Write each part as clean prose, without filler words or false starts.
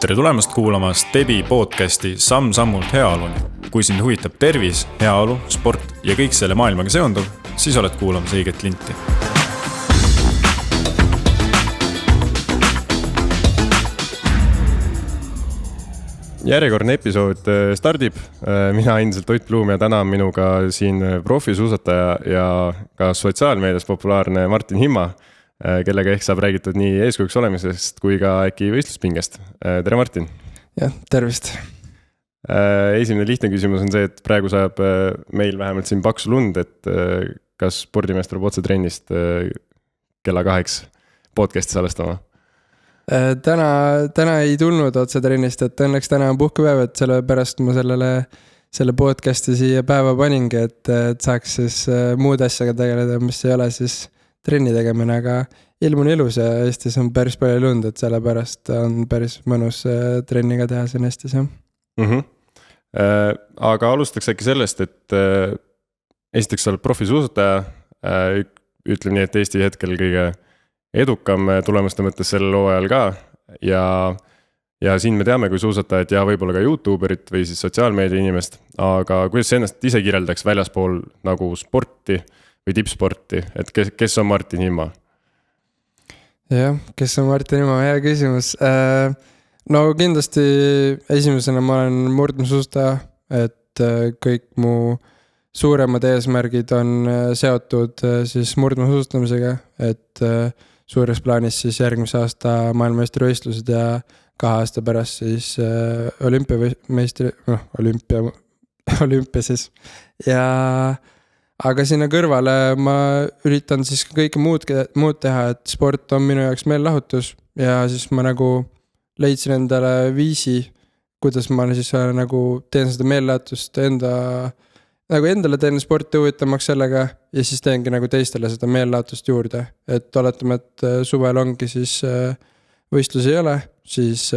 Tere tulemast kuulama Stebi podcasti Samm-sammult heaoluni. Kui sind huvitab tervis, heaolu, sport ja kõik selle maailmaga seonduv, siis oled kuulamas õiget linti. Järjekordne episood stardib. Mina endiselt Ott Pluum ja täna on minuga siin profisuusataja ja ka sotsiaalmeedias populaarne Martin Himma, kellega ehk saab räägitud nii eeskujuks olemisest kui ka äkki võistluspingest. Tere Martin! Jah, tervist! Esimene lihtne küsimus on see, et praegu saab meil vähemalt siin paksu lund, et kas spordimees tuleb otse trennist kella 2 podcasti salestama? Täna ei tulnud otse trennist, et õnneks täna on puhkepäev, et sellepärast ma selle podcasti siia päeva paningi, et saaks siis muud asjaga tegeleda, mis ei ole siis trenni tegemine, aga ilm on ilus ja Eestis on päris palju lund, et sellepärast on päris mõnus trenniga teha siin Eestis. Aga alustaks äkki sellest, et esiteks sa oled profisuusataja, ütleme nii, et Eesti hetkel kõige edukam tulemuste mõttes sellel hooajal ka ja siin me teame, kui suusatajad ja võib-olla ka YouTuberit või siis sotsiaalmeedia inimest, aga kuidas sa ennast ise kirjeldaks väljaspool nagu sporti või tippsporti, et kes on Martin Himma? Jah, kes on Martin Himma? Hea küsimus. No kindlasti esimesena ma olen murdmaasuusataja, et kõik mu suuremad eesmärgid on seotud siis murdmaasuusatamisega, et suures plaanis siis järgmise aasta maailmameistrivõistlused ja 2 aasta pärast siis olümpia siis. Ja aga sinna kõrvale ma üritan siis kõike muud teha, et sport on minu jaoks meellahutus ja siis ma nagu leidsin endale viisi, kuidas ma siis nagu teen seda meellahutust endale teen sporti huvittamaks sellega ja siis teengi nagu teistele seda meellahutust juurde. Et oletame, et suvel ongi siis võistlusi ei ole, siis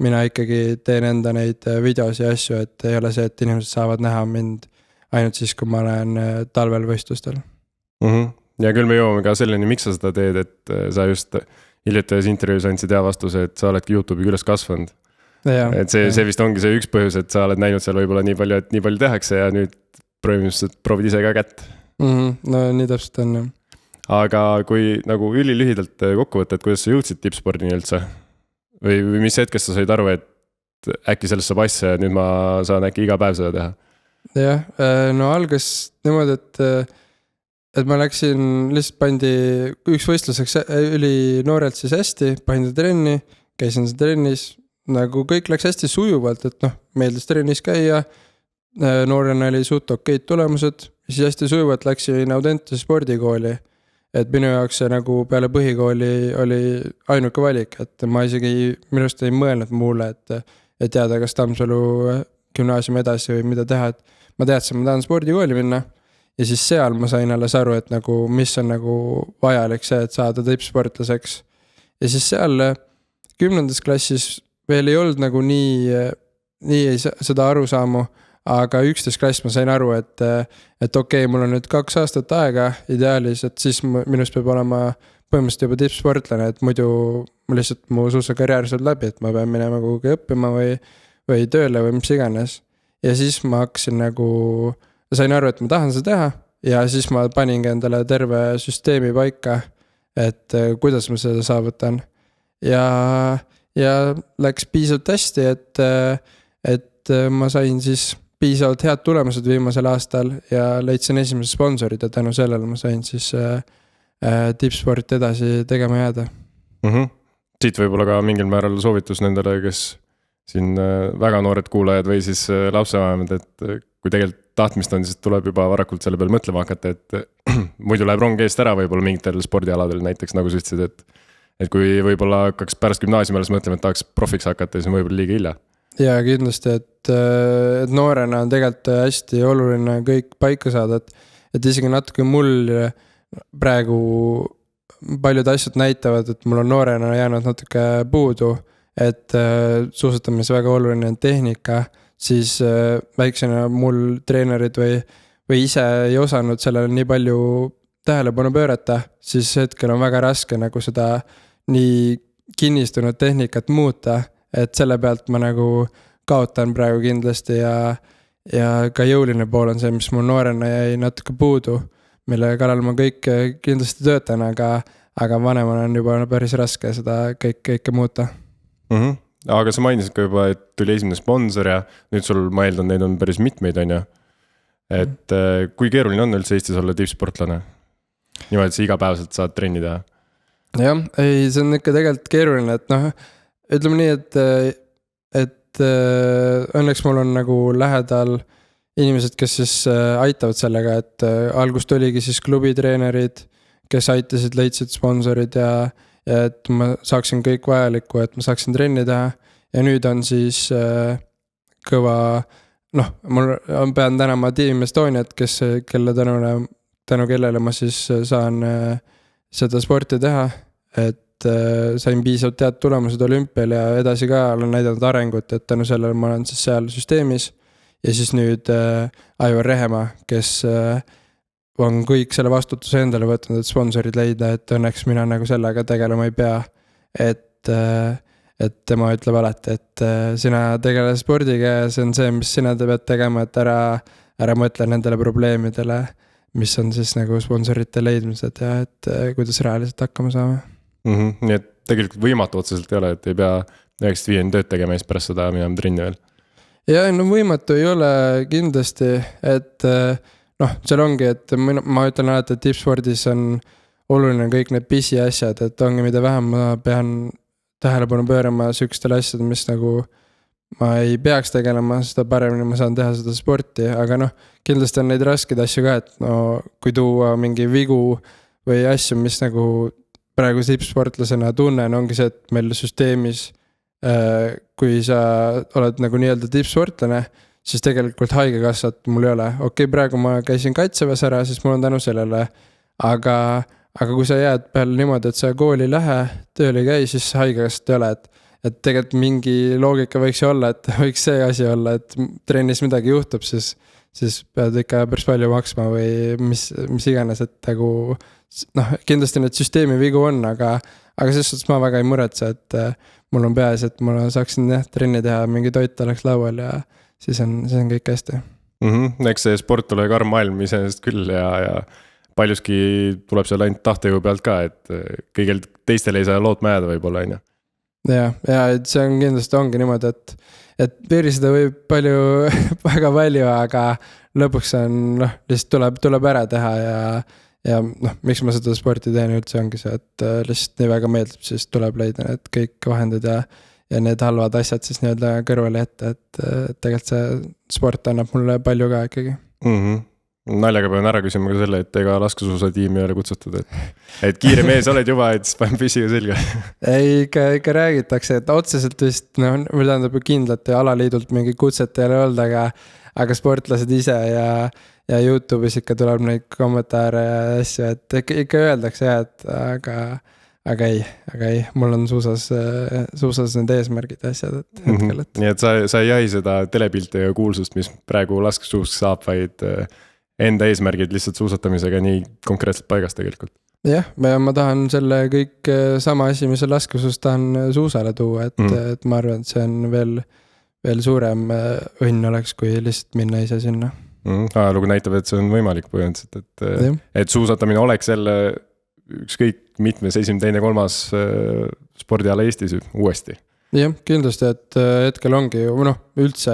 mina ikkagi teen enda neid videos ja asju, et ei ole see, et inimesed saavad näha mind ainult siis, kui ma olen talvel võistlustel. Ja küll me jõuame ka selleni, miks sa seda teed, et sa just hiljuti intervjuus andsid hea vastuse, et sa oledki YouTube'i üles kasvanud. Et see vist ongi see üks põhjus, et sa oled näinud seal võib-olla nii palju, et nii palju tehakse ja nüüd proovid ise ka kätt. No nii täpselt on. Aga kui nagu ülilühidalt kokku võtta, et kuidas sa jõudsid tippspordini üldse? Või mis hetkest sa said aru, et äkki sellest saab asja ja nüüd ma saan äkki iga päev seda teha? Jah, no algas niimoodi, et ma läksin, lihtsalt pandi üks võistluseks üli noorelt siis hästi, pandi trenni, käisin trennis, nagu kõik läks hästi sujuvalt, et meeldis trennis käia, noorena oli suht okeid tulemused, siis hästi sujuvalt läksin Audentese spordikooli, et minu jaoks see nagu peale põhikooli oli ainuke valik, et ma isegi minust ei mõelnud muule, et teada, kas Tammsalu gümnaasiumi edasi või mida teha, et ma teadsin, ma tahan spordikooli minna ja siis seal ma sain alles aru, et nagu, mis on nagu vajalik see, et saada tippsportlaseks. Ja siis seal 10. klassis veel ei olnud nagu nii seda aru saamu, aga 11. klass ma sain aru, et okei, mul on nüüd 2 aastat aega ideaalis, et siis minust peab olema põhimõtteliselt juba tippsportlane, et muidu lihtsalt mu suusakarjäär saab läbi, et ma pean minema kuhugi õppima või tööle või mis iganes. Ja siis ma hakkasin sain aru, et ma tahan seda teha ja siis ma paningi endale terve süsteemi paika, et kuidas ma seda saavutan. Ja läks piisavalt hästi, et ma sain siis piisavalt head tulemused viimasel aastal ja leidsin esimese sponsorid ja tänu sellele ma sain siis tippsporti edasi tegema jääda. Siit võib-olla ka mingil määral soovitus nendele, kes siin väga noored kuulajad või siis lapsevanemad, et kui tegelikult tahtmist on, siis tuleb juba varakult selle peale mõtlema hakata, et muidu läheb rong eest ära võib-olla mingitel spordialadel näiteks, nagu sa ütlesid, et kui võib-olla hakkaks pärast gümnaasiumi alles mõtlema, et tahaks profiks hakata, siis on võib-olla liiga hilja. Ja kindlasti, et noorena on tegelikult hästi oluline kõik paika saada, et isegi natuke mul praegu paljud asjad näitavad, et mul on noorena jäänud natuke puudu, et suusatamise väga oluline tehnika, siis väiksena mul treenerid või ise ei osanud sellele nii palju tähelepanu pöörata, siis hetkel on väga raske nagu seda nii kinnistunud tehnikat muuta, et selle pealt ma nagu kaotan praegu kindlasti ja ka jõuline pool on see, mis mul noorena jäi natuke puudu, mille kallal ma kõik kindlasti töötan, aga vanemana on juba päris raske seda kõike muuta. Aga sa mainisid ka juba, et tuli esimene sponsor ja nüüd sul, ma eeldan, neid on päris mitmeid, on ju. Et kui keeruline on üldse Eestis olla tippsportlane? Niimoodi, et sa igapäevaselt saad trenni teha? Jah, ei, see on ikka tegelikult keeruline, et noh, ütleme nii, et õnneks mul on nagu lähedal inimesed, kes siis aitavad sellega, et algust oligi siis klubitreenerid, kes aitasid, leidsid sponsorid ja et ma saaksin kõik vajalikku, et ma saaksin trenni teha ja nüüd on siis kõva, noh, mul pean tänama Team Estoniat, kelle tänu kellele ma siis saan seda sporti teha, et sain piisavalt tead tulemused olümpial ja edasi ka olen näidanud arengut, et tänu sellele ma olen siis seal süsteemis ja siis nüüd Aivar Rehemaa, kes on kõik selle vastutuse endale võtnud, et sponsorid leida, et õnneks mina nagu sellega tegelema ei pea, et tema ütleb alati, et sina tegele spordiga ja see on see, mis sina pead tegema, et ära mõtle nendele probleemidele, mis on siis nagu sponsorite leidmised ja et kuidas reaalselt hakkama saame. Nii et tegelikult võimatu otseselt ei ole, et ei pea 95 tööd tegema ja siis pärast seda minema trenni veel. Ja no võimatu ei ole kindlasti, et noh, seal ongi, et ma ütlen alati, et tippspordis on oluline kõik need pisi asjad, et ongi mida vähem ma pean tähelepanu pöörama sükstele asjad, mis nagu ma ei peaks tegelema, seda paremini ma saan teha seda sporti, aga noh, kindlasti on neid raskeid asju ka, et no kui tuua mingi vigu või asju, mis nagu praegu tippsportlasena tunnen, ongi see, et meil süsteemis, kui sa oled nagu nii-öelda tippsportlane, siis tegelikult haigekassat mul ei ole. Okei, praegu ma käisin Kaitseväes ära, siis mul on tänu sellele, aga kui sa jääd peale niimoodi, et sa kooli lähe, tööl ei käi, siis haigekassat ei ole, et tegelikult mingi loogika võiks ju olla, et võiks see asi olla, et trennis midagi juhtub, siis pead ikka päris palju maksma või mis iganes, et nagu noh, kindlasti need süsteemi vigu on, aga selles suhtes ma väga ei muretse, et mul on peas, et ma saaksin trenni teha, mingi toit oleks laual ja siis on kõik hästi. Eks see sport ole karm maailm iseenesest küll ja paljuski tuleb seal ainult tahtejõu pealt ka, et kõigil teistel ei saa lootma jääda võib-olla, on ju. Ja et see on kindlasti ongi niimoodi, et piiriseda võib väga palju, aga lõpuks on, noh, lihtsalt tuleb ära teha ja noh, miks ma seda sporti teen üldse ongi see, et lihtsalt nii väga meeldib, siis tuleb leida need kõik vahendid ja need halvad asjad siis nii-öelda kõrvale ette, et tegelikult see sport annab mulle palju ka ikkagi. Naljaga pean ära küsima ka selle, et ega laskesuusatiimi ei ole kutsutud, et kiire mees oled juba, et siis panen püsiga selga. Ei, ikka räägitakse, et otseselt vist, noh, või tähendab kindlalt ja alaliidult mingi kutset ei ole olnud, aga sportlased ise ja YouTube'is ikka tuleb neid kommentaare ja asju, et ikka öeldakse et aga ei, mul on suusas need eesmärgid ja asjad, et hetkel, et. Nii et sa ei jäi seda telepilti ja kuulsust, mis praegu laskesuusk saab, vaid enda eesmärgid lihtsalt suusatamisega nii konkreetselt paigas tegelikult. Jah, ma tahan selle kõik sama asi, mis on laskesuus, tahan suusale tuua, et ma arvan, et see on veel suurem õnn oleks, kui lihtsalt minna ise sinna. Ajalugu näitab, et see on võimalik põhjendused, et suusatamine oleks jälle ükskõik mitmes 1., 2., 3. spordiala Eestis uuesti. Jah, kindlasti, et hetkel ongi ju, noh, üldse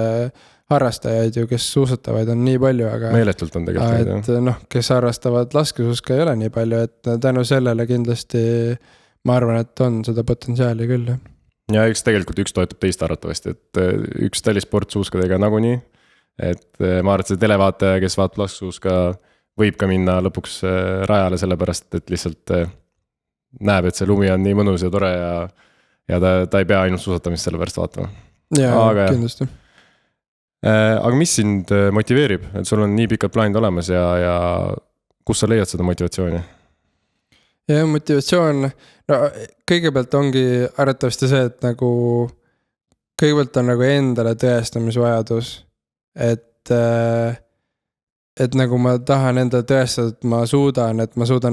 harrastajaid ju, kes suusatavaid on nii palju, aga meeletult on tegelikult. Et noh, kes harrastavad laskesuuska ei ole nii palju, et tänu sellele kindlasti ma arvan, et on seda potentsiaali küll. Ja eks tegelikult üks toetab teist arvatavasti, et üks talisport suuskadega nagunii, et ma arvan, et see televaataja, kes vaatab laskesuuska, võib ka minna lõpuks rajale sellepärast, et lihtsalt näeb, et see lumi on nii mõnus ja tore ja ta ei pea ainult suusatamist selle pärast vaatama. Jaa, kindlasti. Aga mis sind motiveerib, et sul on nii pikad plaanid olemas ja kus sa leiad seda motivatsiooni? Ja motivatsioon, no kõigepealt ongi arvatavasti see, et nagu kõigepealt on nagu endale tõestamisvajadus, et nagu ma tahan enda tõestada, et ma suudan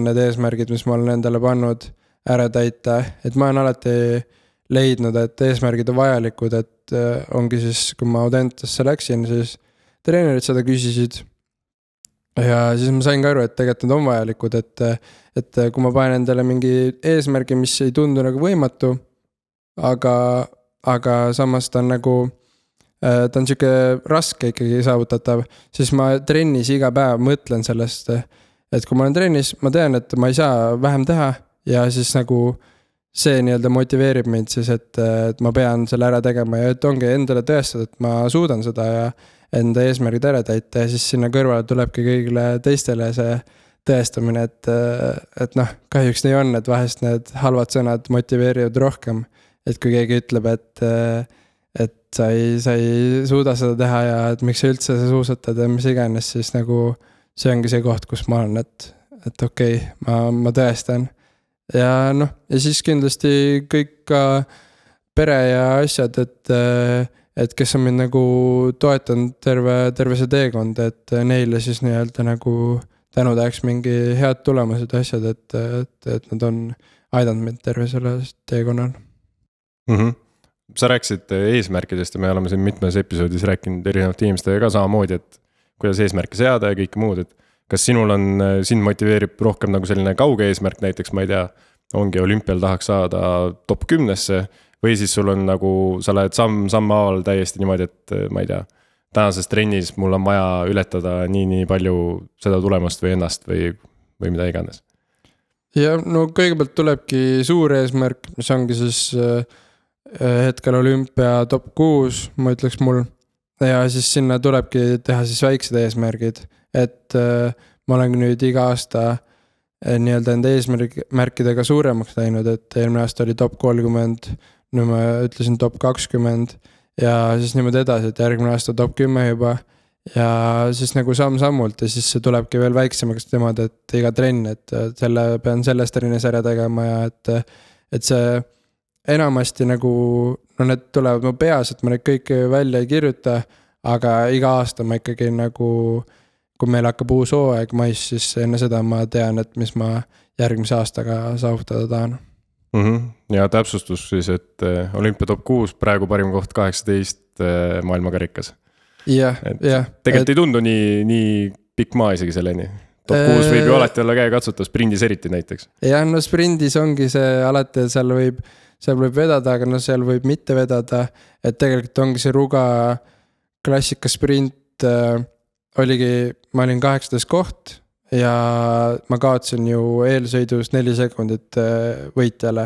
need eesmärgid, mis ma olen endale pannud ära täita, et ma olen alati leidnud, et eesmärgid on vajalikud, et ongi siis, kui ma Audentesse läksin, siis treenerid seda küsisid. Ja siis ma sain ka aru, et tegelikult need on vajalikud, et kui ma panen endale mingi eesmärgi, mis ei tundu nagu võimatu, aga samas ta on nagu, ta on siuke raske ikkagi saavutatav, siis ma trennis iga päev mõtlen sellest, et kui ma olen trennis, ma tean, et ma ei saa vähem teha ja siis nagu see nii-öelda motiveerib mind siis, et ma pean selle ära tegema ja et ongi endale tõestada, et ma suudan seda ja enda eesmärgid ära täita ja siis sinna kõrvale tulebki kõigile teistele see tõestamine, et noh, kahjuks nii on, et vahest need halvad sõnad motiveerivad rohkem, et kui keegi ütleb, et sa ei suuda seda teha ja et miks sa üldse suusatad ja mis iganes, siis nagu see ongi see koht, kus ma olen, et okei, ma tõestan. Ja noh, ja siis kindlasti kõik ka pere ja asjad, et kes on mind nagu toetanud terve see teekond, et neile siis nii-öelda nagu tänutäheks mingi head tulemused ja asjad, et nad on aidanud mind terve selle teekonnal. Sa rääkisid eesmärkidest ja me oleme siin mitmes episoodis rääkinud erinevate inimestega ka samamoodi, et kuidas eesmärke seada ja kõike muud, et kas sind motiveerib rohkem nagu selline kauge eesmärk, näiteks ma ei tea, ongi olümpial tahaks saada top 10-sse või siis sul on nagu, sa lähed sammhaaval täiesti niimoodi, et ma ei tea, tänases trennis mul on vaja ületada nii palju seda tulemust või ennast või mida iganes. Ja no kõigepealt tulebki suur eesmärk, mis ongi siis hetkel olümpia top 6, ma ütleks mul, ja siis sinna tulebki teha siis väiksed eesmärgid, et ma olen nüüd iga aasta nii-öelda enda eesmärkidega suuremaks läinud, et eelmine aasta oli top 30, nüüd ma ütlesin top 20 ja siis niimoodi edasi, et järgmine aasta top 10 juba ja siis nagu samm-sammult ja siis see tulebki veel väiksemaks niimoodi, et iga trenn, et pean sellest trennis ära tegema ja et see enamasti nagu, no need tulevad mu peas, et ma neid kõiki välja ei kirjuta, aga iga aasta ma ikkagi nagu, kui meil hakkab uus hooaeg mais, siis enne seda ma tean, et mis ma järgmise aastaga saavutada tahan. Ja täpsustus siis, et olümpia top 6, praegu parim koht 18 maailmakarikas. Jah. Tegelikult ei tundu nii pikk maa isegi selleni. Top 6 võib ju alati olla käe katsuta, sprindis eriti näiteks. Jah, no sprindis ongi see alati, et seal võib vedada, aga no seal võib mitte vedada, et tegelikult ongi see Ruga klassika sprint oligi, ma olin 18 koht ja ma kaotsin ju eelsõidus 4 sekundit võitjale.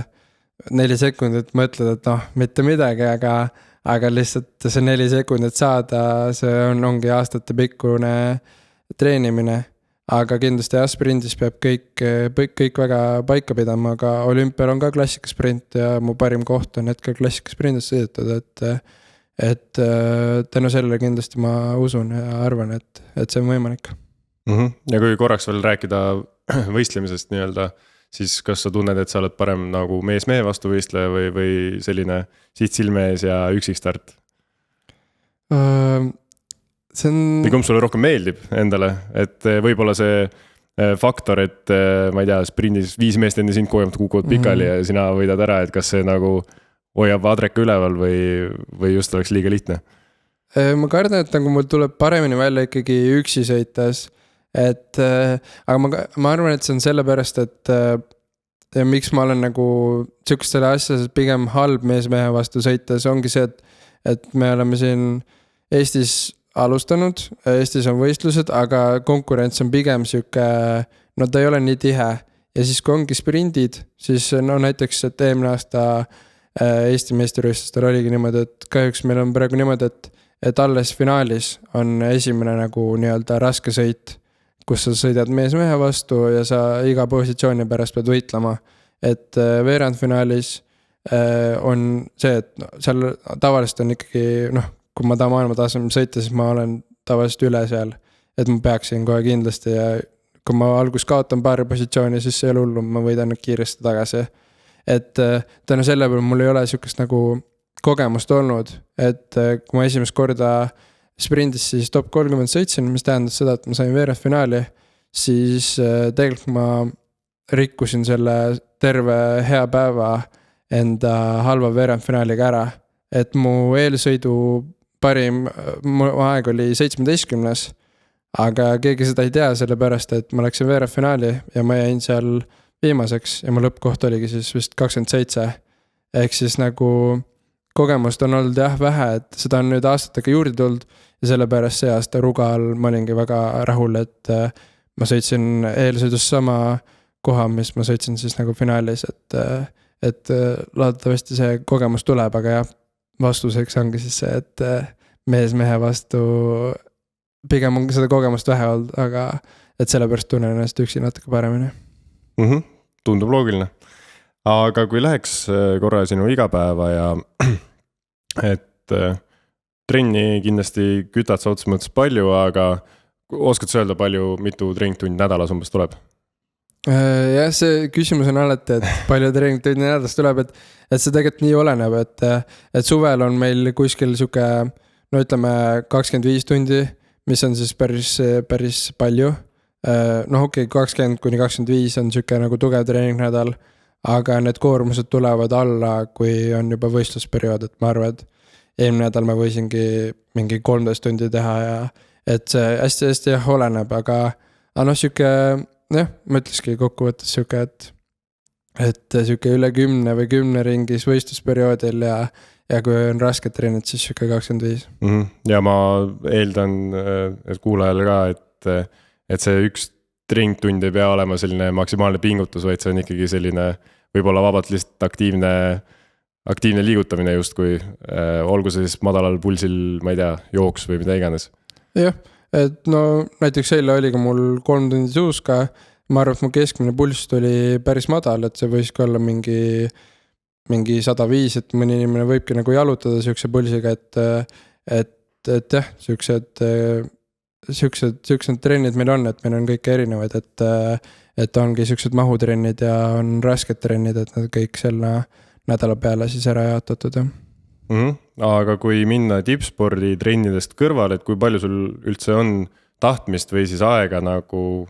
4 sekundit mõtled, et noh, mitte midagi, aga lihtsalt see 4 sekundit saada, see ongi aastate pikkune treenimine. Aga kindlasti sprindis peab kõik väga paika pidama, aga olümpial on ka klassika sprint ja mu parim koht on hetkel klassika sprindis sõidetud, et tänu sellele kindlasti ma usun ja arvan, et see on võimalik. Ja kui korraks veel rääkida võistlemisest nii-öelda, siis kas sa tunned, et sa oled parem nagu mees-mehe vastu võistleja või selline siht-silmees ja üksikstart? Või kumb sulle rohkem meeldib endale, et võib-olla see faktor, et ma ei tea, sprindis 5 meest enne sind kogemata kukuvad pikali ja sina võidad ära, et kas see nagu hoiab adreka üleval või just oleks liiga lihtne? Ma kardan, et nagu mul tuleb paremini välja ikkagi üksi sõites, aga ma arvan, et see on sellepärast, et miks ma olen nagu sihukestele asjades pigem halb mees-mehe vastu sõites, ongi see, et me oleme siin Eestis alustanud, Eestis on võistlused, aga konkurents on pigem sihuke, no ta ei ole nii tihe ja siis kui ongi sprindid, siis no näiteks, et eelmine aasta Eesti meistrivõistlustel oligi niimoodi, et kahjuks meil on praegu niimoodi, et alles finaalis on esimene nagu nii-öelda raske sõit, kus sa sõidad mees-mehe vastu ja sa iga positsiooni pärast pead võitlema, et veerandfinaalis on see, et seal tavaliselt on ikkagi, noh, kui ma tahan maailma tasemel sõita, siis ma olen tavaliselt üle seal, et ma peaksin kohe kindlasti ja kui ma algus kaotan paari positsiooni, siis see ei ole hullu, ma võidan kiiresti tagasi. Et tänu selle peal mul ei ole sihukest nagu kogemust olnud, et kui ma esimest korda sprindis siis top 30 sõitsin, mis tähendas seda, et ma sain veerandfinaali, siis tegelikult ma rikkusin selle terve hea päeva enda halva veerandfinaaliga ära. Et mu eelsõidu parim mu aeg oli 17, aga keegi seda ei tea, sellepärast, et ma läksin veerandfinaali ja ma jäin seal viimaseks ja mu lõppkoht oligi siis vist 27. Ehk siis nagu kogemust on olnud jah vähe, et seda on nüüd aastatega juurde tulnud ja sellepärast see aasta Rugal ma olingi väga rahul, et ma sõitsin eelsõidus sama koha, mis ma sõitsin siis nagu finaalis, et loodetavasti see kogemus tuleb, aga jah, vastuseks ongi siis see, et mees mehe vastu pigem on seda kogemust vähe olnud, aga et sellepärast tunnen ennast üksi natuke paremini. Tundub loogiline. Aga kui läheks korra sinu igapäeva ja et trenni kindlasti kütad sa otsa mõttes palju, aga oskad sa öelda palju, mitu treeningtundi nädalas umbes tuleb? Jah, see küsimus on alati, et palju treeningtundi nädalas tuleb, et see tegelikult nii oleneb, et suvel on meil kuskil siuke, no ütleme 25 tundi, mis on siis päris palju. Noh, okei, 20-25 on siuke nagu tugev treeningnädal, aga need koormused tulevad alla, kui on juba võistlusperiood, et ma arvan, et eelmine nädal ma võisingi mingi 13 tundi teha ja et see hästi-hästi jah oleneb, aga noh, siuke jah, ma ütleski kokkuvõttes siuke, et siuke üle 10 või 10 ringis võistlusperioodil ja kui on rasked treenid, siis siuke 25. Ja ma eeldan, et kuulajale ka, et see üks treeningtund ei pea olema selline maksimaalne pingutus, vaid see on ikkagi selline võib-olla vabalt lihtsalt aktiivne liigutamine justkui, olgu see siis madalal pulsil, ma ei tea, jooks või mida iganes. Jah, et no näiteks eile oli ka mul 3 tundi suuska, ma arvan, et mu keskmine pulss tuli päris madal, et see võiski olla mingi 105, et mõni inimene võibki nagu jalutada siukse pulsiga, et jah, siuksed trennid meil on, et meil on kõik erinevad, et ongi siuksed mahutrennid ja on rasked trennid, et nad kõik selle nädala peale siis ära jaotatud, jah. Aga kui minna tippspordi trennidest kõrval, et kui palju sul üldse on tahtmist või siis aega nagu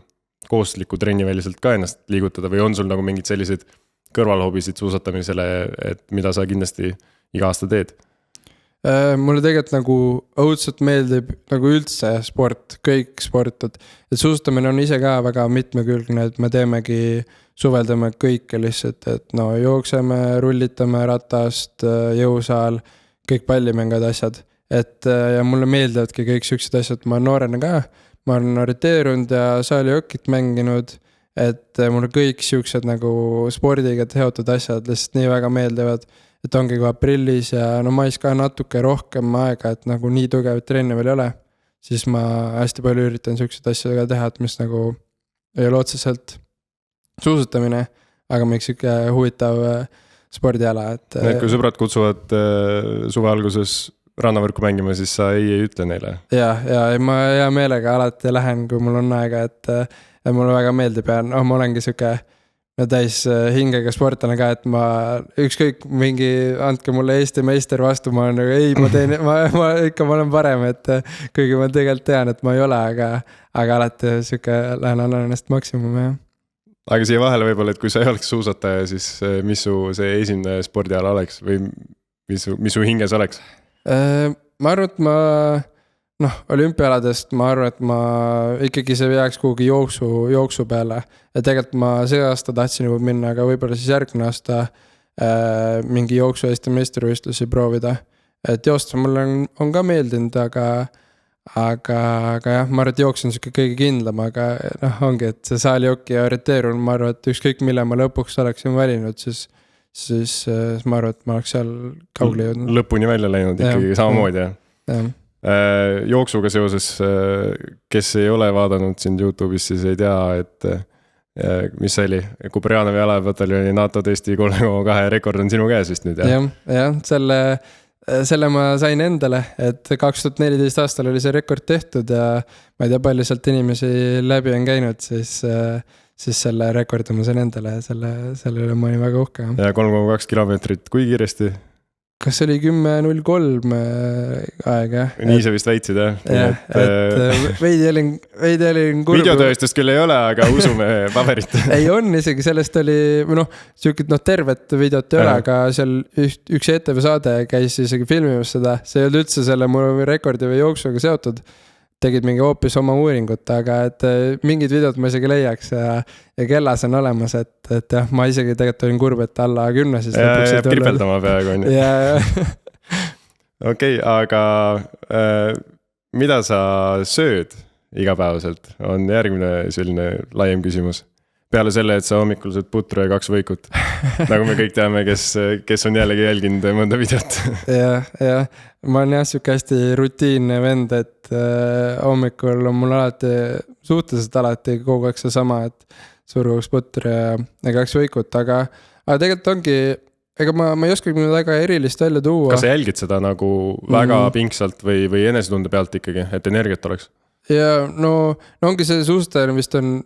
koosliku trenniväliselt ka ennast liigutada või on sul nagu mingid sellised kõrvalhobisid suusatamisele, et mida sa kindlasti iga aasta teed? Mulle tegelikult nagu õudselt meeldib nagu üldse sport, kõik sport, et suusatamine on ise ka väga mitmekülgne, et me teemegi suveldame kõike lihtsalt, et no jookseme, rullitame ratast, jõusaal, kõik pallimängad asjad, et ja mulle meeldivadki kõik siuksed asjad, ma noorena ka, ma olen orienteerunud ja saalijokit mänginud, et mulle kõik siuksed nagu spordiga teotud asjad lihtsalt nii väga meeldivad, et ongi kui aprillis ja no mais ka natuke rohkem aega, et nagu nii tugevat trenni veel ei ole, siis ma hästi palju üritan siuksed asjad ka teha, et mis nagu ei ole otseselt suusatamine, aga miks siuke huvitav spordiala, et kui sõbrad kutsuvad suve alguses rannavõrku mängima, siis sa ei ütle neile? Ja ma hea meelega alati lähen, kui mul on aega, et mulle väga meeldib ja no ma olengi siuke täis hingega sportlane ka, et ma ükskõik mingi, andke mulle Eesti meister vastu, ma olen nagu ei, ma teen, ma olen parem, et kuigi ma tegelikult tean, et ma ei ole, aga alati siuke lähen annan ennast maksimum, jah. Aga siia vahele võib-olla, et kui sa ei oleks suusataja, siis mis su see esimene spordiala oleks või mis su hinges oleks? Ma arvan, et olümpialadest ma arvan, et ma ikkagi see jääks kuhugi jooksu peale. Ja tegelikult ma see aasta tahtsin juba minna, aga võib-olla siis järgmine aasta mingi jooksu Eesti meistrivõistlusi proovida. Et joosta mulle on ka meeldinud, aga jah, ma arvan, et jooks on siuke kõige kindlam, aga ongi, et see saalijoki ja orienteerun, ma arvan, et ükskõik mille ma lõpuks oleksin valinud, siis ma arvan, et ma oleks seal kaugele jõudnud. Lõpuni välja läinud ikkagi samamoodi, jah? Jooksuga seoses, kes ei ole vaadanud sind YouTube'is, siis ei tea, et mis see oli, Kuperjanovi jalaväepataljoni NATO Eesti 3,2 rekord on sinu käes vist nüüd, jah? Jah, selle ma sain endale, et 2014 aastal oli see rekord tehtud ja ma ei tea, palju sealt inimesi läbi on käinud, siis selle rekordi ma sain endale ja selle üle ma olin väga uhke. Ja 3,2 kilomeetrit, kui kiiresti? kas oli 10.03 aeg jah? nii sa vist väitsid jah? jah, et veidi olin kurb. Videotööstust küll ei ole, aga usume paberit. ei on isegi, sellest oli, või siukit tervet videot ei ole, aga seal üks ETV saade käis isegi filmimas seda, see ei olnud üldse selle mu rekordi või jooksuga seotud. Tegid mingi hoopis oma uuringut, aga et mingid videod ma isegi leiaks ja kellas on olemas, et jah, ma isegi tegelikult olin kurb, et alla 10 siis lõpuks ei tulnud. Kripeldama peaaegu on ju. Okei, aga mida sa sööd igapäevaselt, on järgmine selline laiem küsimus. Peale selle, et sa hommikul sööd putru ja 2 võikut. Nagu me kõik teame, kes on jällegi jälginud mõnda videot. jah, ma olen jah siuke hästi rutiinne vend, et hommikul on mul suhteliselt alati kogu aeg see sama, et surguks putru ja 2 võikut, aga tegelikult ongi, ega ma ei oska väga erilist välja tuua. Kas sa jälgid seda nagu väga pingsalt või enesetunde pealt ikkagi, et energiat oleks? Ja no ongi see suusatajana vist on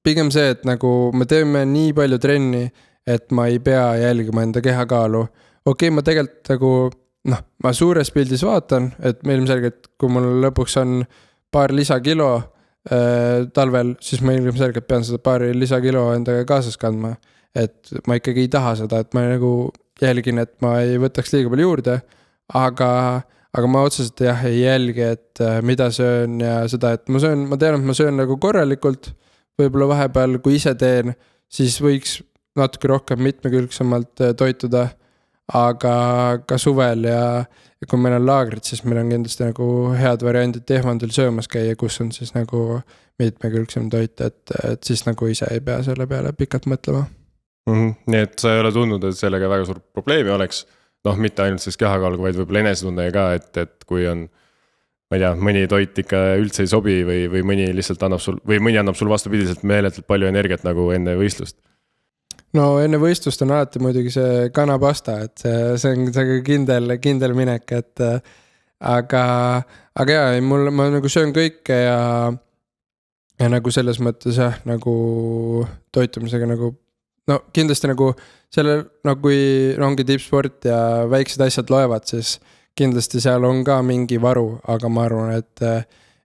pigem see, et nagu me teeme nii palju trenni, et ma ei pea jälgima enda kehakaalu. Okei, ma tegelikult nagu, ma suures pildis vaatan, et me ilmselgelt, kui mul lõpuks on paar lisakilo talvel, siis ma ilmselgelt pean seda paari lisakilo endaga kaasas kandma. Et ma ikkagi ei taha seda, et ma nagu jälgin, et ma ei võtaks liiga palju juurde, aga ma otseselt jah ei jälgi, et mida söön ja seda, et ma tean, et ma söön nagu korralikult, võib-olla vahepeal, kui ise teen, siis võiks natuke rohkem mitmekülgsemalt toituda, aga ka suvel ja kui meil on laagrid, siis meil on kindlasti nagu head variandid Tehvandil söömas käia, kus on siis nagu mitmekülgsem toit, et siis nagu ise ei pea selle peale pikalt mõtlema. Nii et sa ei ole tundnud, et sellega väga suur probleemi oleks, mitte ainult siis kehakaaluga, vaid võib-olla enesetundega ka, et kui on ma ei tea, mõni toit ikka üldse ei sobi või mõni lihtsalt annab sul, või mõni annab sul vastupidiselt meeletult palju energiat nagu enne võistlust? No enne võistlust on alati muidugi see kanapasta, et see on kindel minek, et aga jaa, ma nagu söön kõike ja nagu selles mõttes jah, nagu toitumisega nagu kindlasti nagu selle, kui ongi tippsport ja väiksed asjad loevad, siis kindlasti seal on ka mingi varu, aga ma arvan,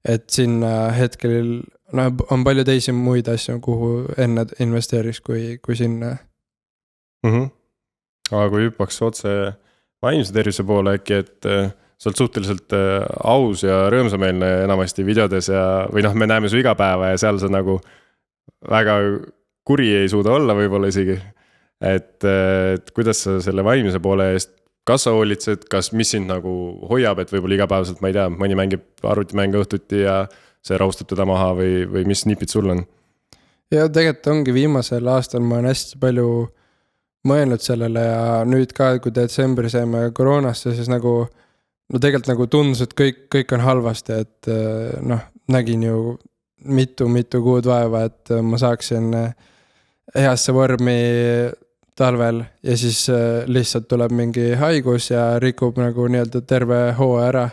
et sinna hetkel on palju teisi muid asju, kuhu enne investeeriks kui sinna. Aga kui hüppaks otse vaimse tervise poole äkki, et sa oled suhteliselt aus ja rõõmsameelne enamasti videodes või me näeme su iga päeva ja seal sa nagu väga kuri ei suuda olla võib-olla isegi. Et kuidas sa selle vaimse poole eest kas sa hoolitsed, mis sind nagu hoiab, et võib-olla igapäevaselt, ma ei tea, mõni mängib arvutimänge õhtuti ja see rahustab teda maha või mis nipid sul on? Ja tegelikult ongi viimasel aastal ma olen hästi palju mõelnud sellele ja nüüd ka, kui detsembris jäime koroonasse, siis nagu tegelikult nagu tundus, et kõik on halvasti, et nägin ju mitu kuud vaeva, et ma saaksin heasse vormi talvel ja siis lihtsalt tuleb mingi haigus ja rikub nagu nii-öelda terve hooaja ära.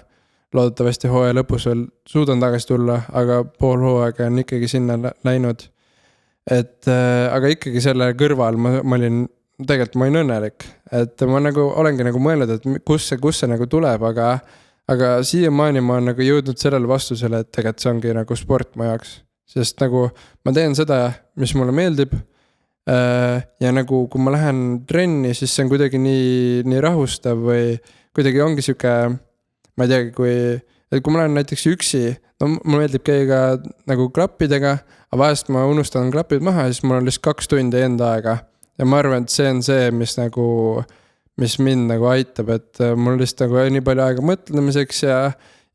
Loodetavasti hooaja lõpus veel suudan tagasi tulla, aga pool hooaega on ikkagi sinna läinud. Aga ikkagi selle kõrval ma olin õnnelik. Et ma nagu olengi nagu mõelnud, et kus see nagu tuleb, aga siiamaani ma olen nagu jõudnud sellele vastusele, et tegelikult see ongi nagu sport mu jaoks. Sest nagu ma teen seda, mis mulle meeldib. Ja nagu kui ma lähen trenni, siis see on kuidagi nii rahustav või kuidagi ongi siuke, ma ei teagi, kui ma lähen näiteks üksi, mulle meeldib käiga nagu klappidega, aga vahest ma unustan klapid maha ja siis mul on lihtsalt 2 tundi enda aega ja ma arvan, et see on see, mis mind nagu aitab, et mul lihtsalt nagu nii palju aega mõtlemiseks ja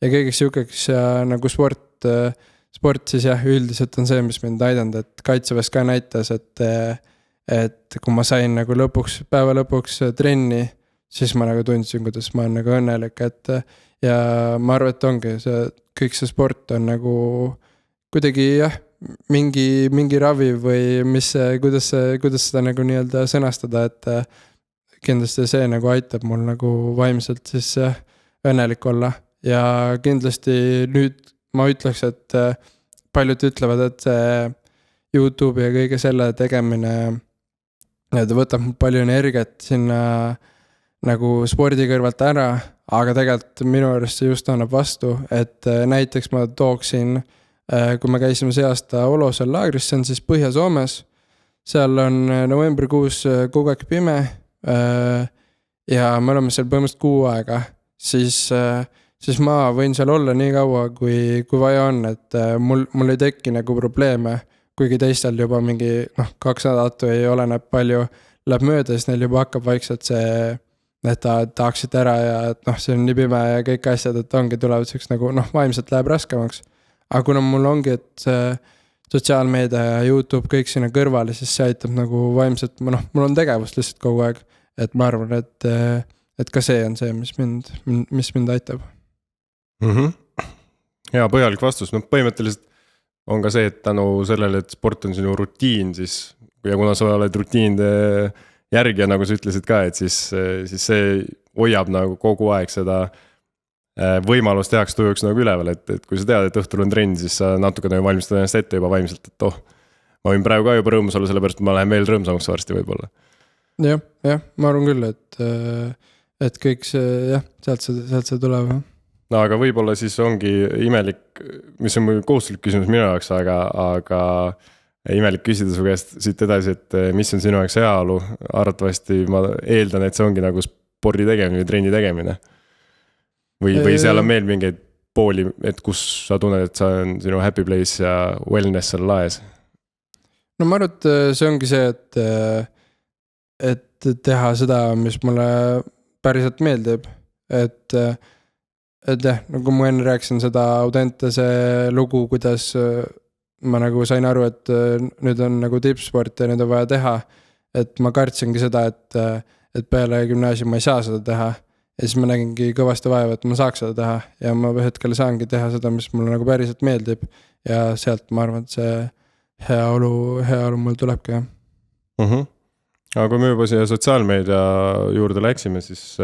kõigeks siukeks ja nagu sport siis jah, üldiselt on see, mis mind aidanud, et kaitseväes ka näitas, et kui ma sain nagu päeva lõpuks trenni, siis ma nagu tundsin, kuidas ma olen nagu õnnelik, ja ma arvan, et ongi kõik see sport on nagu kuidagi jah, mingi ravi või kuidas seda nagu nii-öelda sõnastada, et kindlasti see nagu aitab mul nagu vaimselt siis õnnelik olla ja kindlasti nüüd ma ütleks, et paljud ütlevad, et see YouTube ja kõige selle tegemine võtab palju energiat sinna nagu spordi kõrvalt ära, aga tegelikult minu arust see just annab vastu, et näiteks ma tooksin, kui me käisime see aasta Olosel laagris, see on siis Põhja-Soomes, seal on novembrikuus kogu aeg pime ja me oleme seal põhimõtteliselt 6 aega, siis ma võin seal olla nii kaua, kui vaja on, et mul ei teki nagu probleeme, kuigi teistel juba mingi 2 nädalat ei oleneb palju läheb mööda, siis neil juba hakkab vaikselt see, et tahaksid ära ja et see on nii pime ja kõik asjad, et ongi tulevad selleks nagu vaimselt läheb raskemaks. Aga kuna mul ongi, et sotsiaalmeedia ja YouTube kõik sinna kõrvale, siis see aitab nagu vaimselt, mul on tegevust lihtsalt kogu aeg, et ma arvan, et ka see on see, mis mind aitab. Hea põhjalik vastus, põhimõtteliselt on ka see, et tänu sellele, et sport on sinu rutiin, siis ja kuna sa oled rutiinide järgija, nagu sa ütlesid ka, et siis see hoiab nagu kogu aeg seda võimalust heaks tujuks nagu üleval, et kui sa tead, et õhtul on trenn, siis sa natukene valmistad ennast ette juba vaimselt, et ma võin praegu ka juba rõõmus olla, sellepärast ma lähen veel rõõmsamaks varsti võib-olla. Jah, ma arvan küll, et kõik see, sealt see tuleb. No aga võib-olla siis ongi imelik, mis on kohustuslik küsimus minu jaoks, aga imelik küsida su käest siit edasi, et mis on sinu jaoks heaolu, arvatavasti ma eeldan, et see ongi nagu spordi tegemine või trenni tegemine. Või seal on meil mingeid pooli, et kus sa tunned, et see on sinu happy place ja wellness seal laes? No ma arvan, et see ongi see, et teha seda, mis mulle päriselt meeldib, et nagu ma enne rääkisin seda Audentese lugu, kuidas ma nagu sain aru, et nüüd on nagu tippsport ja nüüd on vaja teha, et ma kartsingi seda, et peale gümnaasium ma ei saa seda teha ja siis ma nägingi kõvasti vaeva, et ma saaks seda teha ja ma hetkel saangi teha seda, mis mulle nagu päriselt meeldib ja sealt ma arvan, et see heaolu mul tulebki. Aga kui me juba siia sotsiaalmeedia juurde läksime, siis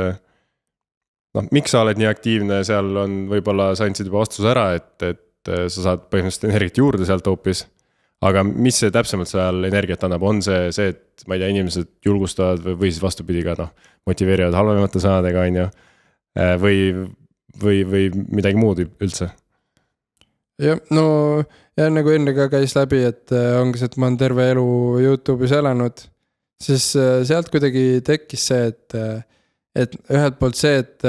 miks sa oled nii aktiivne, seal on võib-olla sa andsid juba vastuse ära, et sa saad põhimõtteliselt energiat juurde sealt hoopis, aga mis see täpsemalt seal energiat annab, on see, et ma ei tea, inimesed julgustavad või siis vastupidi ka motiveerivad halvemate sõnadega, on ju, või midagi muud üldse? Ja nagu enne ka käis läbi, et ongi see, et ma olen terve elu YouTube'is elanud, siis sealt kuidagi tekkis see, et ühelt poolt see, et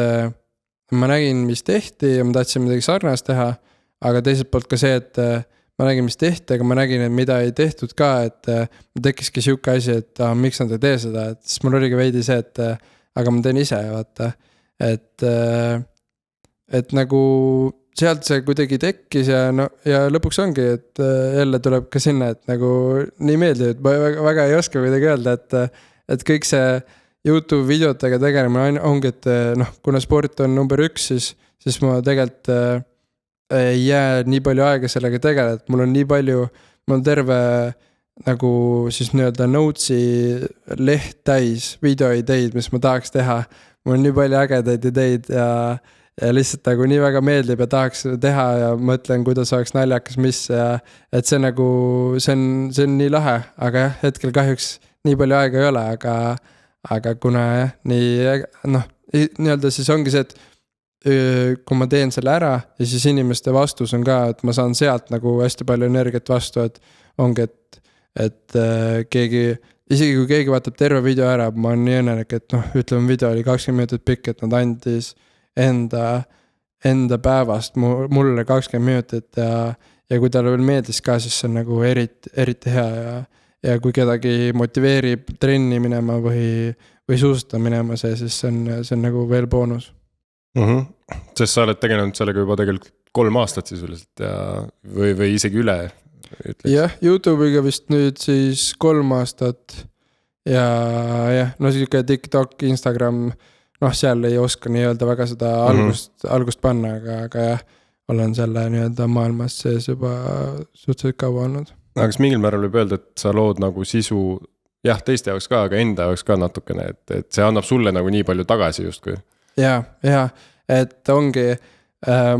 ma nägin, mis tehti ja ma tahtsin midagi sarnast teha, aga teiselt poolt ka see, et ma nägin, mis tehti, aga ma nägin, et mida ei tehtud ka, et mul tekkiski siuke asi, et miks nad ei tee seda, et siis mul oligi veidi see, et aga ma teen ise, vaata, et nagu sealt see kuidagi tekkis ja lõpuks ongi, et jälle tuleb ka sinna, et nagu nii meeldib, et ma väga ei oska kuidagi öelda, et kõik see YouTube videotega tegelemine ongi, et kuna sport on number 1, siis ma tegelikult ei jää nii palju aega sellega tegeleda, et mul on nii palju, mul on terve nagu siis nii-öelda notesi leht täis videoideid, mis ma tahaks teha. Mul on nii palju ägedaid ideid ja lihtsalt nagu nii väga meeldib ja tahaks teha ja mõtlen, kuidas oleks naljakas, mis ja et see nagu, see on nii lahe, aga jah, hetkel kahjuks nii palju aega ei ole, aga kuna nii-öelda siis ongi see, et kui ma teen selle ära ja siis inimeste vastus on ka, et ma saan sealt nagu hästi palju energiat vastu, et ongi, et keegi, isegi kui keegi vaatab terve video ära, ma olen nii õnnelik, et ütleme video oli 20 minutit pikk, et nad andis enda päevast mulle 20 minutit ja kui talle veel meeldis ka, siis see on nagu eriti hea ja kui kedagi motiveerib trenni minema või suusuta minema siis see on nagu veel boonus. Sest sa oled tegelenud sellega juba tegelikult 3 aastat sisuliselt või isegi üle ütleks. Jah, YouTube'iga vist nüüd siis 3 aastat ja siuke TikTok, Instagram, seal ei oska nii-öelda väga seda algust panna, aga jah, olen selle nii-öelda maailmas sees juba suhteliselt kaua olnud. Aga kas mingil määral võib öelda, et sa lood nagu sisu, jah, teiste jaoks ka, aga enda jaoks ka natukene, et see annab sulle nagu nii palju tagasi justkui? Ja, et ongi,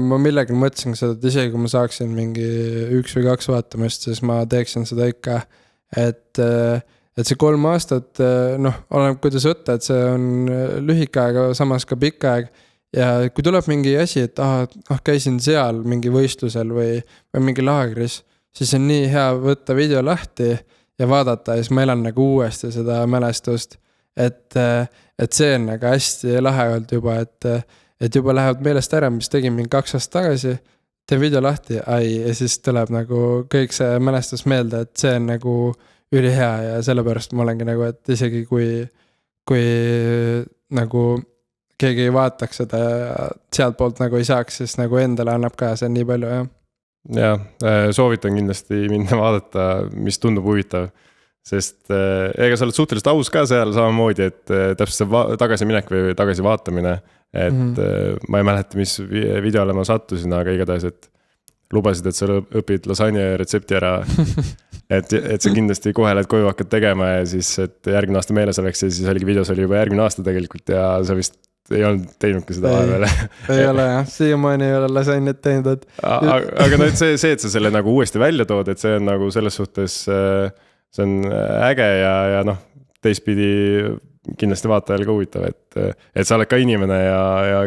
ma millegil mõtlesin seda, et isegi kui ma saaksin mingi 1 või 2 vaatamist, siis ma teeksin seda ikka, et et see 3 aastat, noh, oleneb kuidas võtta, et see on lühike aeg, aga samas ka pikk aeg. Ja kui tuleb mingi asi, et käisin seal mingi võistlusel või mingi laagris, siis on nii hea võtta video lahti ja vaadata ja siis ma elan nagu uuesti seda mälestust. Et see on nagu hästi lahe olnud juba, et juba lähevad meelest ära, mis tegin mingi 2 aastat tagasi, teen video lahti, ja siis tuleb nagu kõik see mälestus meelde, et see on nagu ülihea ja sellepärast ma olengi nagu, et isegi kui nagu keegi ei vaataks seda ja sealt poolt nagu ei saaks, siis nagu endale annab ka see nii palju, jah. Ja soovitan kindlasti minna vaadata, mis tundub huvitav, sest ega sa oled suhteliselt aus ka seal samamoodi, et täpselt see tagasiminek või tagasi vaatamine, et ma ei mäleta, mis videole ma sattusin, aga igatahes, et lubasid, et sa õpid lasagne retsepti ära, et sa kindlasti kohe lähed koju hakkad tegema ja siis, et järgmine aasta meeles oleks ja siis oligi videos oli juba järgmine aasta tegelikult ja sa vist ei olnud teinudki seda vahepeal. Ei ole jah, siiamaani ei ole lasagnet teinud. Aga no, et see, et sa selle nagu uuesti välja tood, et see on nagu selles suhtes, see on äge ja noh, teistpidi kindlasti vaatajal ka huvitav, et sa oled ka inimene ja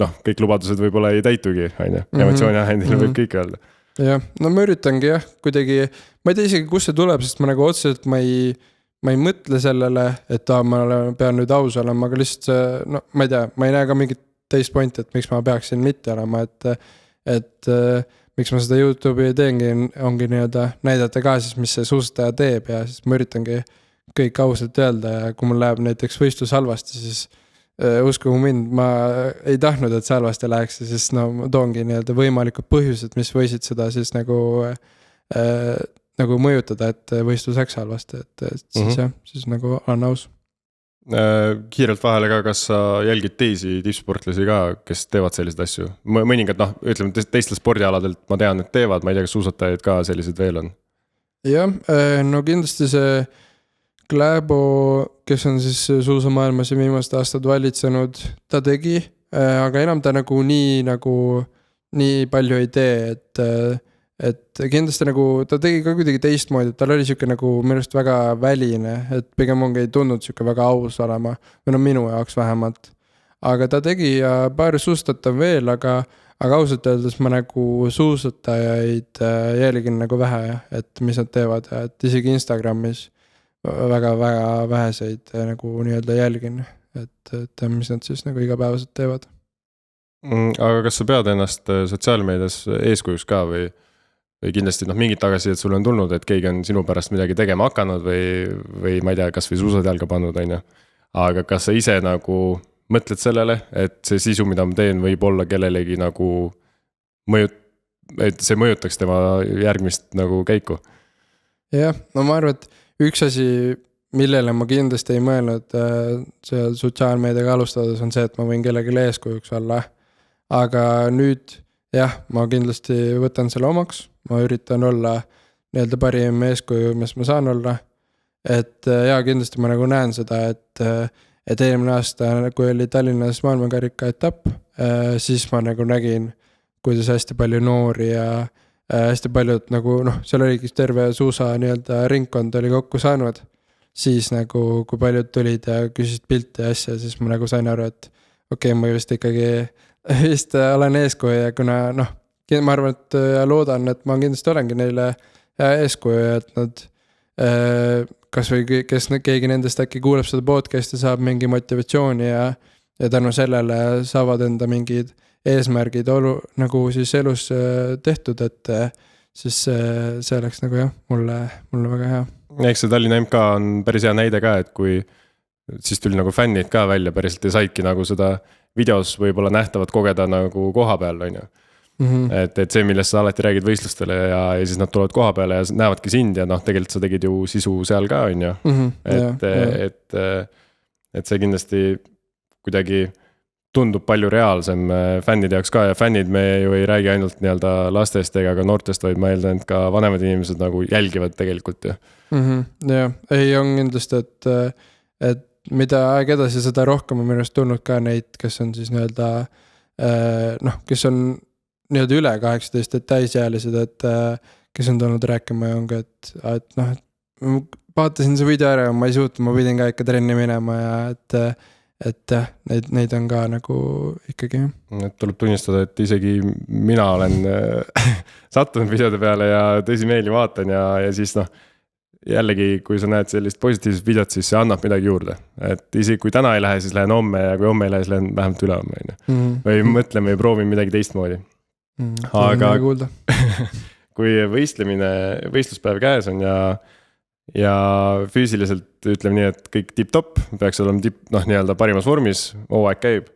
noh, kõik lubadused võib-olla ei täitugi, emotsiooni ahendil võib kõik öelda. Jah, no ma üritangi jah, kuidagi, ma ei tea isegi, kus see tuleb, sest ma nagu otseselt ma ei mõtle sellele, et ma pean nüüd aus olema, aga lihtsalt see, no ma ei tea, ma ei näe ka mingit teist pointi, et miks ma peaksin mitte olema, et miks ma seda YouTube'i teengi, ongi nii-öelda näidata ka siis, mis see suusataja teeb ja siis ma üritangi kõik ausalt öelda ja kui mul läheb näiteks võistlus halvasti, siis uskugu mind, ma ei tahtnud, et see halvasti läheks ja siis no ma toongi nii-öelda võimalikud põhjused, mis võisid seda siis nagu mõjutada, et võistlus läks halvasti, et siis jah, siis nagu olen aus. Kiirelt vahele ka, kas sa jälgid teisi tippsportlasi ka, kes teevad selliseid asju? Mõningad, noh, ütleme teistel spordialadelt ma tean, et teevad, ma ei tea, kas suusatajaid ka sellised veel on? Jah, no kindlasti see Kläbo, kes on siis suusamaailmas ja viimased aastad valitsenud, ta tegi, aga enam ta nagu nii palju ei tee, et kindlasti nagu ta tegi ka kuidagi teistmoodi, et tal oli siuke nagu minust väga väline, et pigem ongi ei tundnud siuke väga aus olema, või no minu jaoks vähemalt. Aga ta tegi ja paar suusatajaid veel, aga ausalt öeldes ma nagu suusatajaid jälgin nagu vähe, et mis nad teevad, et isegi Instagramis väga-väga väheseid nagu nii-öelda jälgin, et mis nad siis nagu igapäevaselt teevad. Aga kas sa pead ennast sotsiaalmeedias eeskujuks ka või kindlasti mingid tagasisidet sul on tulnud, et keegi on sinu pärast midagi tegema hakanud või ma ei tea, kas või suusad jalga pannud, on ju. Aga kas sa ise nagu mõtled sellele, et see sisu, mida ma teen, võib olla kellelegi nagu et see mõjutaks tema järgmist nagu käiku? Jah, no ma arvan, et üks asi, millele ma kindlasti ei mõelnud seal sotsiaalmeediaga alustades on see, et ma võin kellelegi eeskujuks olla. Aga nüüd, jah, ma kindlasti võtan selle omaks, ma üritan olla nii-öelda parim eeskuju, mis ma saan olla. Et ja kindlasti ma nagu näen seda, et eelmine aasta, kui oli Tallinnas maailmakarika etapp, siis ma nagu nägin, kuidas hästi palju noori ja hästi paljud nagu, noh, seal oligi terve suusa nii-öelda ringkond oli kokku saanud, siis nagu, kui paljud tulid ja küsisid pilti ja asja, siis ma nagu sain aru, et okei, ma vist ikkagi olen eeskuju ja kuna, noh, ma arvan, et loodan, et ma kindlasti olengi neile eeskuju, et nad kas või keegi nendest äkki kuuleb seda podcasti, saab mingi motivatsiooni ja tänu sellele saavad enda mingid eesmärgid nagu siis elus tehtud, et siis see oleks nagu jah, mulle väga hea. Eks see Tallinna MK on päris hea näide ka, et kui siis tuli nagu fännid ka välja päriselt ja saidki nagu seda videos võib-olla nähtavat kogeda nagu koha peal, on ju. Et see, millest sa alati räägid võistlustele ja siis nad tulevad koha peale ja näevadki sind ja noh, tegelikult sa tegid ju sisu seal ka, on ju. Et see kindlasti kuidagi tundub palju reaalsem fännide jaoks ka ja fännid me ju ei räägi ainult nii-öelda lastest ega ka noortest, vaid ma eeldan, et ka vanemad inimesed nagu jälgivad tegelikult. Ja, ei on kindlasti, et mida aeg edasi, seda rohkem on minust tulnud ka neid, kes on siis nii-öelda noh, kes on nii-öelda üle 18, et täisjäälised, et kes on tulnud rääkima ja ongi, et noh, vaatasin see video ära ja ma ei suutnud, ma pidin ka ikka trenni minema ja et jah, neid on ka nagu ikkagi. Et tuleb tunnistada, et isegi mina olen sattunud videode peale ja tõsimeeli vaatan ja siis jällegi, kui sa näed sellist positiivset videot, siis see annab midagi juurde. Et isegi kui täna ei lähe, siis lähen homme ja kui homme ei lähe, siis lähen vähemalt üle homme. Või mõtlen või proovin midagi teistmoodi. Aga kui võistluspäev käes on ja füüsiliselt ütleme nii, et kõik tipp-top, peaks olema nii-öelda parimas vormis, hooaeg käib.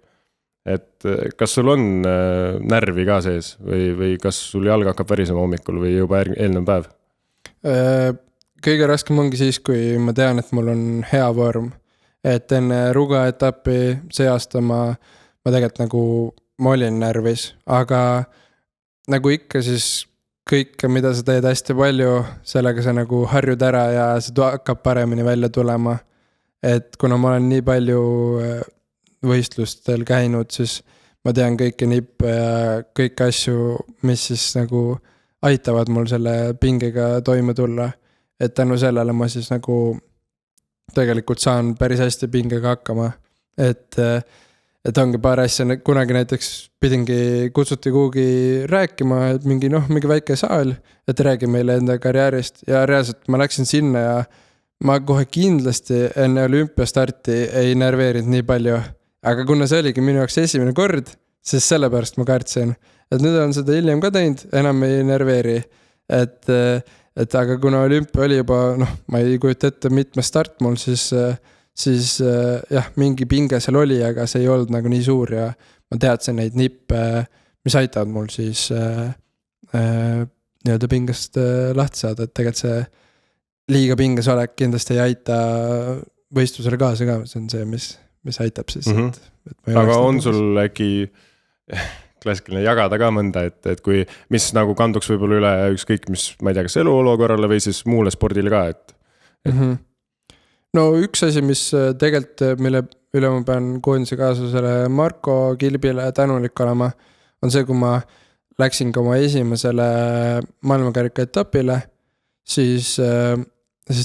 Et kas sul on närvi ka sees või kas sul jalg hakkab värisema hommikul või juba eelnev päev? Kõige raskem ongi siis, kui ma tean, et mul on hea vorm. Et enne Ruga etappi see aasta ma tegelikult nagu ma olin närvis, aga nagu ikka siis kõike, mida sa teed hästi palju, sellega sa nagu harjud ära ja see hakkab paremini välja tulema. Et kuna ma olen nii palju võistlustel käinud, siis ma tean kõiki nippe ja kõiki asju, mis siis nagu aitavad mul selle pingega toime tulla. Et tänu sellele ma siis nagu tegelikult saan päris hästi pingega hakkama. Et ongi paar asja, kunagi näiteks kutsuti kuhugi rääkima, et mingi väike saal, et räägi meile enda karjäärist ja reaalselt ma läksin sinna ja ma kohe kindlasti enne olümpiastarti ei närveerinud nii palju. Aga kuna see oligi minu jaoks esimene kord, siis sellepärast ma kartsin. Et nüüd on seda hiljem ka teinud, enam ei närveeri. Et aga kuna olümpia oli juba, ma ei kujuta ette mitme start mul, siis jah, mingi pinge seal oli, aga see ei olnud nagu nii suur ja ma teadsin neid nippe, mis aitavad mul siis nii-öelda pingest lahti saada, et tegelikult see liiga pinges olek kindlasti ei aita võistlusele kaasa ka, see on see, mis aitab siis. Aga on sul äkki klassikaline jagada ka mõnda, et kui, mis nagu kanduks võib-olla üle ükskõik, mis, ma ei tea, kas eluolukorrale või siis muule spordile ka, No üks asi, mis tegelikult, mille üle ma pean koondise kaaslasele Marko Kilbile tänulik olema, on see, kui ma läksin ka oma esimesele maailmakarika etapile, siis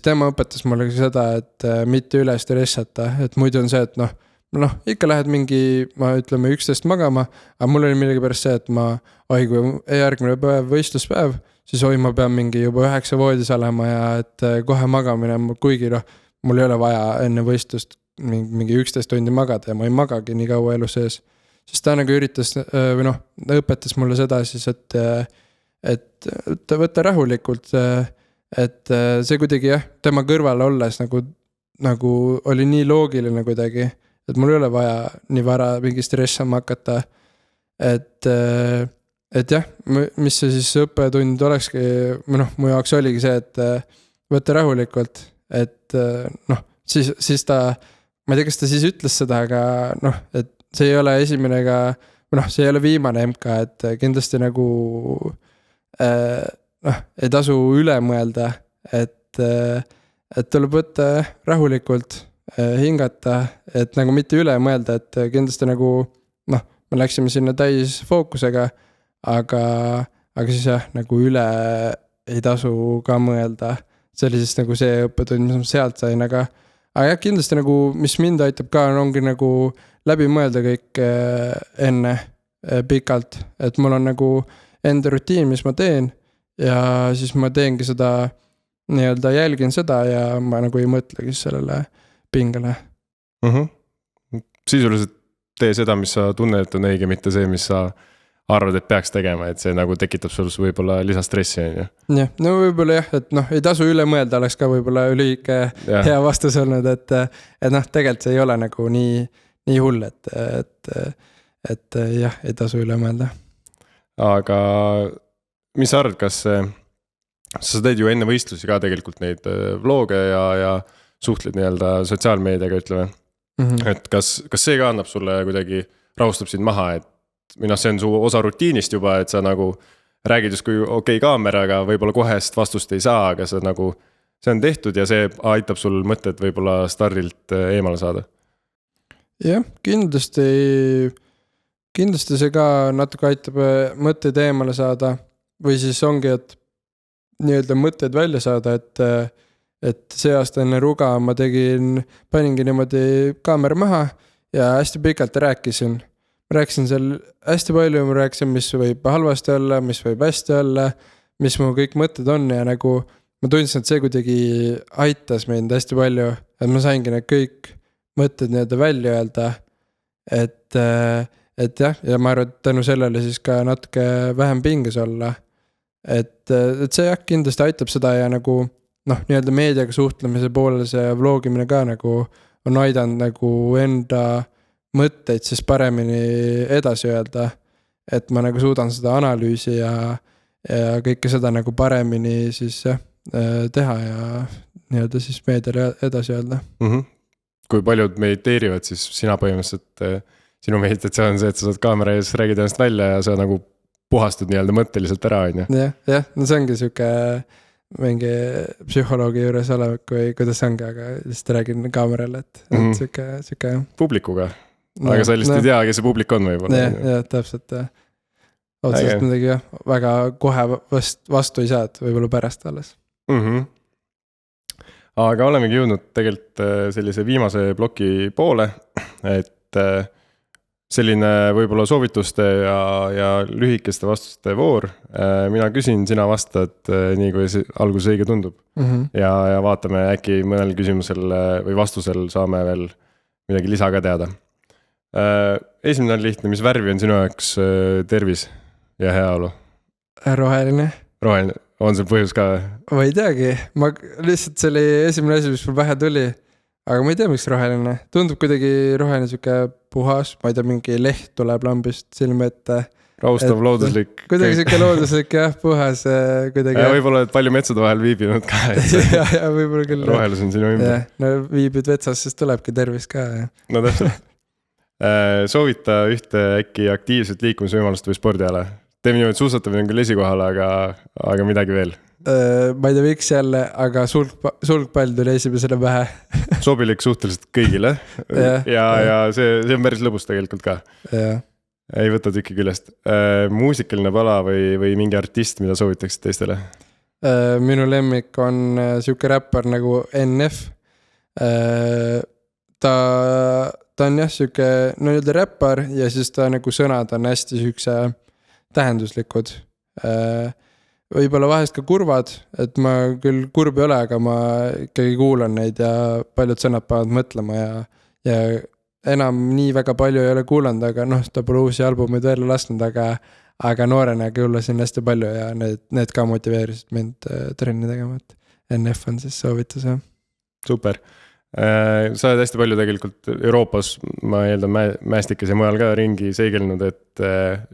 tema õpetas mulle seda, et mitte üle stressata, et muidu on see, et ikka lähed mingi, ma ütleme 11 magama, aga mul oli millegi pärast see, et kui järgmine päev võistluspäev, siis ma pean mingi juba 9 voodis olema ja et kohe magamine, kuigi mul ei ole vaja enne võistlust mingi 11 tundi magada ja ma ei magagi nii kaua elu sees. Siis ta nagu üritas või õpetas mulle seda siis, et võtta rahulikult, et see kuidagi tema kõrval olles nagu oli nii loogiline kuidagi, et mul ei ole vaja nii vara mingi stressama hakata, et jah, mis see siis õppetund olekski, mu jaoks oligi see, et võtta rahulikult, et siis ta, ma ei tea, kas ta siis ütles seda, aga et see ei ole esimene ega, see ei ole viimane MK, et kindlasti nagu ei tasu üle mõelda, et tuleb võtta rahulikult hingata, et nagu mitte üle mõelda, et kindlasti nagu me läksime sinna täis fookusega, aga siis jah, nagu üle ei tasu ka mõelda. See oli siis nagu see õppetund, mis ma sealt sain, aga jah, kindlasti nagu, mis mind aitab ka, ongi nagu läbi mõelda kõik enne pikalt, et mul on nagu enda rutiin, mis ma teen ja siis ma teengi seda nii-öelda jälgin seda ja ma nagu ei mõtlegi sellele pingele. Sisuliselt tee seda, mis sa tunned, et on õige, mitte see, mis sa arvad, et peaks tegema, et see nagu tekitab sul võib-olla lisastressi. Jah, no võib-olla jah, et ei tasu üle mõelda, oleks ka võib-olla lühike hea vastus olnud, et tegelikult see ei ole nagu nii hull, et jah, ei tasu üle mõelda. Aga mis sa arvad, kas sa teed ju enne võistlusi ka tegelikult neid vloge ja suhtled nii-öelda sotsiaalmeediaga, ütleme. Et kas see ka annab sulle kuidagi, rahustab sind maha, et see on su osa rutiinist juba, et sa nagu räägid just kui okei kaameraga, võib-olla kohest vastust ei saa, aga sa nagu, see on tehtud ja see aitab sul mõtted võib-olla stardilt eemale saada. Jah, kindlasti see ka natuke aitab mõtteid eemale saada või siis ongi, et nii-öelda mõtteid välja saada, et see aasta enne Ruga ma paningi niimoodi kaamera maha ja hästi pikalt rääkisin. Ma rääkisin seal hästi palju, ma rääkisin, mis võib halvasti olla, mis võib hästi olla, mis mu kõik mõtted on ja nagu ma tundsin, et see kuidagi aitas mind hästi palju, et ma saingi need kõik mõtted nii-öelda välja öelda, et jah, ja ma arvan, et tänu sellele siis ka natuke vähem pinges olla, et see jah, kindlasti aitab seda ja nagu nii-öelda meediaga suhtlemise poole see vlogimine ka nagu on aidanud nagu enda mõtteid siis paremini edasi öelda, et ma nagu suudan seda analüüsi ja kõike seda nagu paremini siis teha ja nii-öelda siis meediale edasi öelda. Kui paljud mediteerivad, siis sina põhimõtteliselt, sinu meditatsioon on see, et sa saad kaamera ees, räägid ennast välja ja sa nagu puhastud nii-öelda mõtteliselt ära, on ju? Jah, no see ongi siuke mingi psühholoogi juures olevik või kuidas ongi, aga lihtsalt räägin kaamerale, et siuke publikuga, aga sa lihtsalt ei tea, kes see publik on võib-olla. Jah, täpselt otseselt midagi jah, väga kohe vastu ei saa, et võib-olla pärast alles. Aga olemegi jõudnud tegelikult sellise viimase ploki poole, et selline võib-olla soovituste ja lühikeste vastuste voor. Mina küsin, sina vastad nii, kui alguses õige tundub. Ja vaatame äkki mõnel küsimusel või vastusel saame veel midagi lisa ka teada. Esimene on lihtne, mis värvi on sinu jaoks tervis ja heaolu? Roheline. Roheline, on see põhjus ka? Ma ei teagi, ma lihtsalt see oli esimene asi, mis mul pähe tuli. Aga ma ei tea, miks roheline. Tundub kuidagi roheline siuke puhas, ma ei tea, mingi leht tuleb lambist silme ette. Raustav, looduslik. Kuidagi siuke looduslik, jah, puhas kuidagi. Ja võib-olla palju metsade vahel viibinud ka. ja võib-olla küll. Rohelus on sinu ümber. No viibid vetsas, siis tulebki tervis ka. No täpselt. Soovita ühte äkki aktiivset liikumisvõimalust või spordiala. Teeme niimoodi, suusatamine on küll esikohal, aga midagi veel. Ma ei tea, miks jälle, aga sulgpall tuli esimesena pähe. Sobilik suhteliselt kõigile ja see on päris lõbus tegelikult ka. Ei võta tükki küljest. Muusikaline pala või mingi artist, mida soovitaksid teistele? Minu lemmik on siuke räppar nagu NF. Ta on jah siuke nii-öelda räppar ja siis ta nagu sõnad on hästi siukse tähenduslikud. Võib-olla vahest ka kurvad, et ma küll kurb ei ole, aga ma ikkagi kuulan neid ja paljud sõnad panevad mõtlema ja enam nii väga palju ei ole kuulanud, aga ta pole uusi albumeid välja lasknud, aga noorena kuulasin hästi palju ja need ka motiveerisid mind trenni tegema, et NF on siis soovitus. Super. Sa oled hästi palju tegelikult Euroopas, ma eeldan mäestikes ja mujal ka ringi seigelnud, et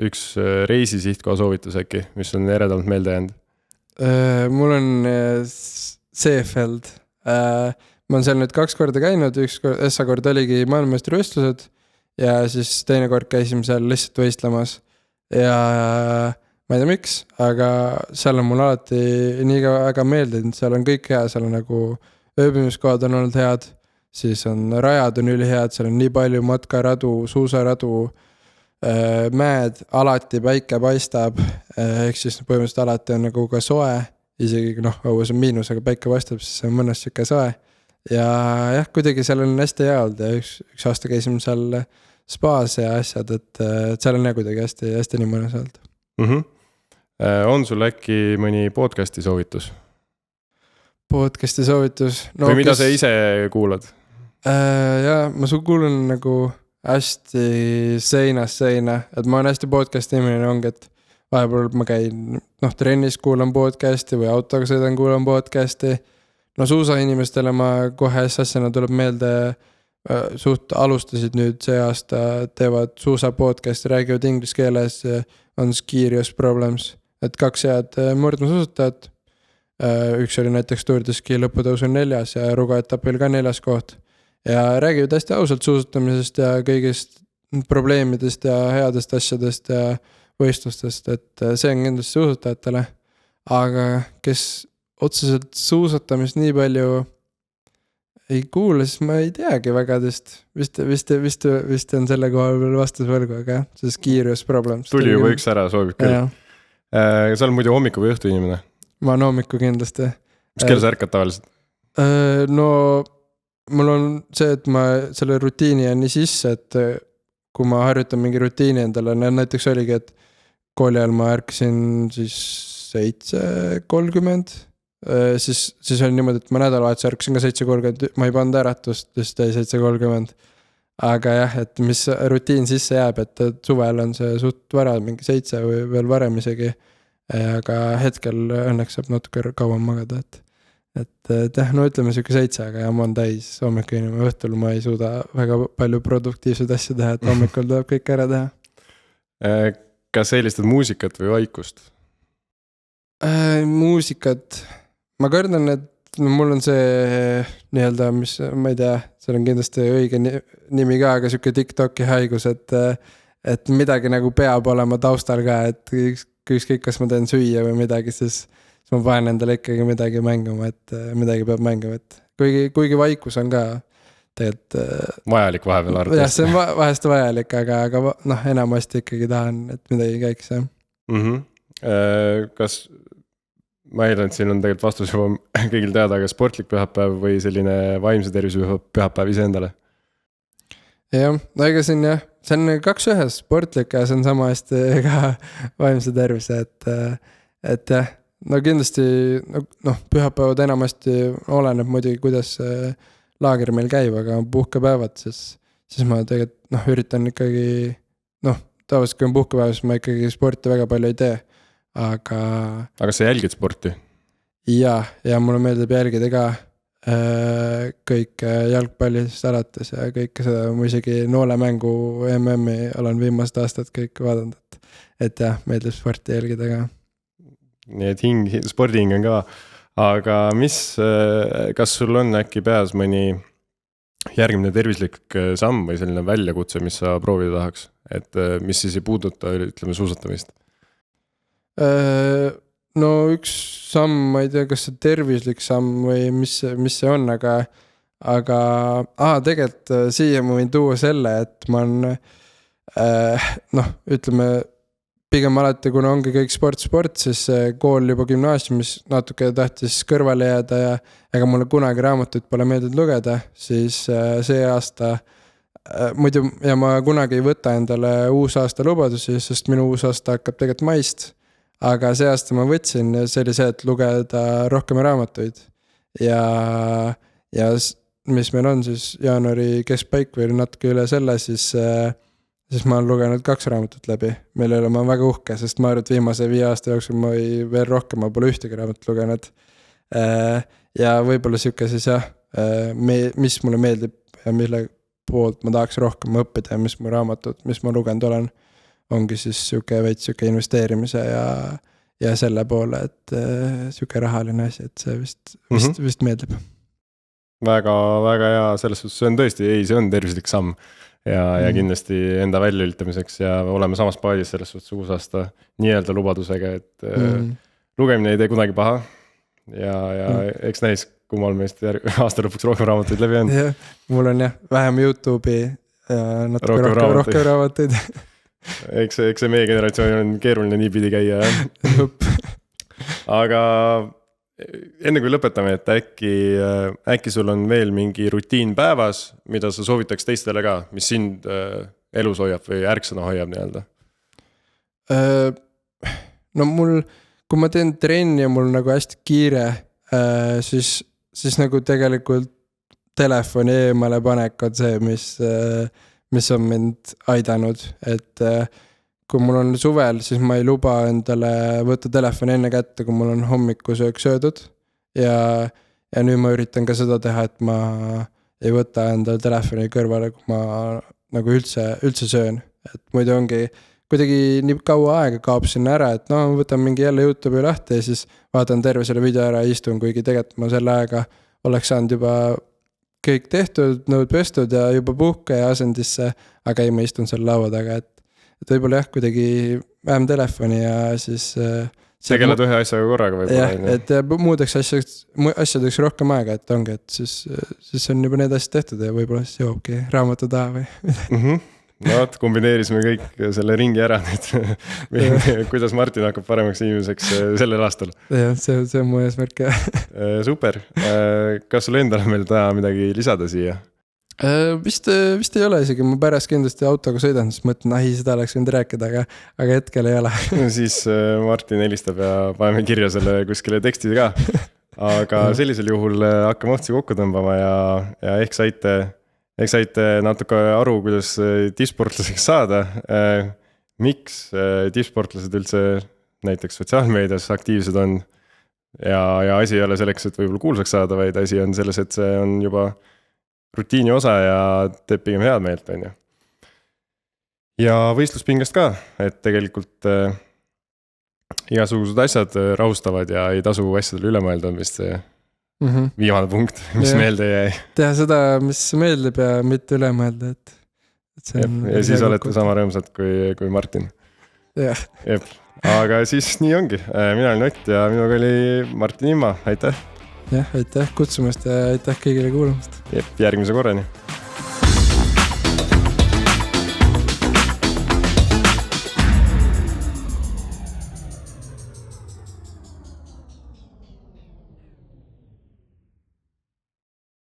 üks reisi sihtkoha soovitus äkki, mis on eredalt meelde jäänud? Mul on Seefeld. Ma olen seal nüüd 2 korda käinud, üks kord oligi maailmameestrivõistlused ja siis teine kord käisime seal lihtsalt võistlemas ja ma ei tea miks, aga seal on mul alati nii väga meeldinud, seal on kõik hea, seal on nagu ööbimiskohad on olnud head, siis on rajad on ülihead, seal on nii palju matkaradu, suusaradu, mäed, alati päike paistab, ehk siis põhimõtteliselt alati on nagu ka soe, isegi õues on miinus, aga päike paistab, siis see on mõnus siuke soe. Ja jah, kuidagi seal on hästi hea olnud ja üks aasta käisime seal spaas ja asjad, et seal on kuidagi hästi nii mõnus olnud. On sul äkki mõni podcasti soovitus? Podcasti soovitus. Või mida sa ise kuulad? Jaa, ma kuulan nagu hästi seinast seina, et ma olen hästi podcasti inimene ongi, et vahepeal ma käin trennis kuulan podcasti või autoga sõidan kuulan podcasti. Suusainimestele ma kohe asjana tuleb meelde, suht alustasid nüüd see aasta, teevad suusa podcasti, räägivad inglise keeles, on Skirios Problems, et 2 head murdmasuusatajat. Üks oli näiteks Tour de Ski lõputõus on 4. ja Ruga etapil ka 4. koht. Ja räägivad hästi ausalt suusatamisest ja kõigist probleemidest ja headest asjadest ja võistlustest, et see on kindlasti suusatajatele. Aga kes otseselt suusatamist nii palju ei kuule, siis ma ei teagi väga tõst. Vist on selle koha veel vastus võlgu, aga see Skirios Problems. Tuli juba üks ära, soovib küll. Sa oled muidu hommiku või õhtu inimene? Ma olen hommiku kindlasti. Mis kell sa ärkad tavaliselt? No mul on see, et ma selle rutiini jään nii sisse, et kui ma harjutan mingi rutiini endale, näiteks oligi, et kooli ajal ma ärkasin siis 7:30, siis oli niimoodi, et ma nädalavahetus ärkasin ka 7:30, ma ei pannud äratust, just jäi 7:30. Aga jah, et mis rutiin sisse jääb, et suvel on see suht vara, mingi 7 või veel varem isegi. Aga hetkel õnneks saab natuke kauem magada, et no ütleme siuke 7, aga ja ma on täis hommikul, õhtul ma ei suuda väga palju produktiivseid asju teha, et hommikul tuleb kõik ära teha. Kas eelistad muusikat või vaikust? Muusikat, ma kardan, et mul on see nii-öelda, mis ma ei tea, seal on kindlasti õige nimi ka, aga siuke TikToki haigus, et midagi nagu peab olema taustal ka, et ükskõik kas ma teen süüa või midagi, siis ma panen endale ikkagi midagi mänguma, et midagi peab mängima, et kuigi vaikus on ka tegelikult vajalik vahepeal arvata. Jah, see on vahest vajalik, aga noh, enamasti ikkagi tahan, et midagi käiks. Kas ma eeldan, et siin on tegelikult vastus juba kõigil teada, aga sportlik pühapäev või selline vaimse tervise pühapäev ise endale? Jah, no ega siin jah, see on 2-1 sportlik ja see on sama hästi ka vaimse tervise, et jah, no kindlasti noh, pühapäevad enamasti oleneb muidugi, kuidas laager meil käib, aga puhkepäevad, siis ma tegelikult üritan ikkagi, tavaliselt kui on puhkepäev, siis ma ikkagi sporti väga palju ei tee. Aga sa jälgid sporti? Ja mulle meeldib jälgida ka kõik jalgpallist alates ja kõike seda, ma isegi noolemängu MM-i olen viimased aastad kõik vaadanud, et jah, meeldib sporti jälgida ka. Nii et spordihing on ka, aga kas sul on äkki peas mõni järgmine tervislik samm või selline väljakutse, mis sa proovida tahaks, et mis siis ei puuduta, ütleme, suusatamist? No üks samm, ma ei tea, kas see tervislik samm või mis see on, aga tegelikult siia ma võin tuua selle, et ma on ütleme pigem alati, kuna ongi kõik sport, siis kool juba gümnaasiumis natuke tahtis kõrvale jääda ja ega mulle kunagi raamatuid pole meeldinud lugeda, siis see aasta muidu, ja ma kunagi ei võta endale uusaasta lubadusi, sest minu uusaasta hakkab tegelikult maist. Aga see aasta ma võtsin, see oli see, et lugeda rohkem raamatuid ja mis meil on siis jaanuari keskpaik või natuke üle selle, siis ma olen lugenud 2 raamatut läbi, mille üle ma olen väga uhke, sest ma arvan, et viimase 5 aasta jooksul ma veel rohkem, ma pole ühtegi raamatut lugenud ja võib-olla siuke siis jah, mis mulle meeldib ja mille poolt ma tahaks rohkem õppida ja mis mu raamatud, mis ma lugenud olen, ongi siis veits siuke investeerimise ja selle poole, et siuke rahaline asi, et see vist meeldib. Väga, väga hea, selles suhtes see on tõesti, see on tervislik samm ja kindlasti enda väljaültamiseks ja oleme samas paadis selles suhtes uusaasta nii-öelda lubadusega, et lugemine ei tee kunagi paha ja eks näis, kummal meist aasta lõpuks rohkem raamatuid läbi on. Mul on jah, vähem YouTube'i ja natuke rohkem raamatuid. Eks see meie generatsioon on keeruline nii pidi käia. Aga enne kui lõpetame, et äkki sul on veel mingi rutiin päevas, mida sa soovitaks teistele ka, mis sind elus hoiab või ärksõna hoiab nii-öelda? No kui ma teen trenni ja mul nagu hästi kiire, siis nagu tegelikult telefoni eemale panek on see, mis on mind aidanud, et kui mul on suvel, siis ma ei luba endale võtta telefoni enne kätte, kui mul on hommikusöök söödud ja nüüd ma üritan ka seda teha, et ma ei võta endale telefoni kõrvale, kui ma nagu üldse söön, et muidu ongi kuidagi nii kaua aega kaob sinna ära, et võtan mingi jälle YouTube'i lahti ja siis vaatan terve selle video ära ja istun, kuigi tegelikult ma selle aega oleks saanud juba kõik tehtud, nõud pestud ja juba puhke ja asendisse, aga ei, ma istun seal laua taga, et võib-olla jah, kuidagi vähem telefoni ja siis tegeled ühe asjaga korraga võib-olla. Jah, et muudeks asjadeks rohkem aega, et ongi, et siis on juba need asjad tehtud ja võib-olla siis jõuabki raamatu taha või no vot, kombineerisime kõik selle ringi ära nüüd. Kuidas Martin hakkab paremaks inimeseks sellel aastal. jah, see on mu eesmärk jah. Super, kas sul endal on veel taha midagi lisada siia? Vist ei ole isegi, ma pärast kindlasti autoga sõidan, siis mõtlen, seda oleks võinud rääkida, aga hetkel ei ole. Siis Martin helistab ja paneme kirja selle kuskile tekstide ka. Aga sellisel juhul hakkame otsi kokku tõmbama ja ehk saite natuke aru, kuidas tippsportlaseks saada. Miks tippsportlased üldse näiteks sotsiaalmeedias aktiivsed on ja asi ei ole selleks, et võib-olla kuulsaks saada, vaid asi on selles, et see on juba rutiini osa ja teeb pigem head meelt, on ju. Ja võistluspingest ka, et tegelikult igasugused asjad rahustavad ja ei tasu asjadele üle mõelda, on vist see viimane punkt, mis meelde jäi. Teha seda, mis meeldib ja mitte üle mõelda, et see on ja siis olete sama rõõmsad kui Martin. Jah. Aga siis nii ongi. Mina olen Ott ja minuga oli Martin Imma, aitäh! Jah, aitäh kutsumast ja aitäh kõigile kuulamast. Järgmise korrani.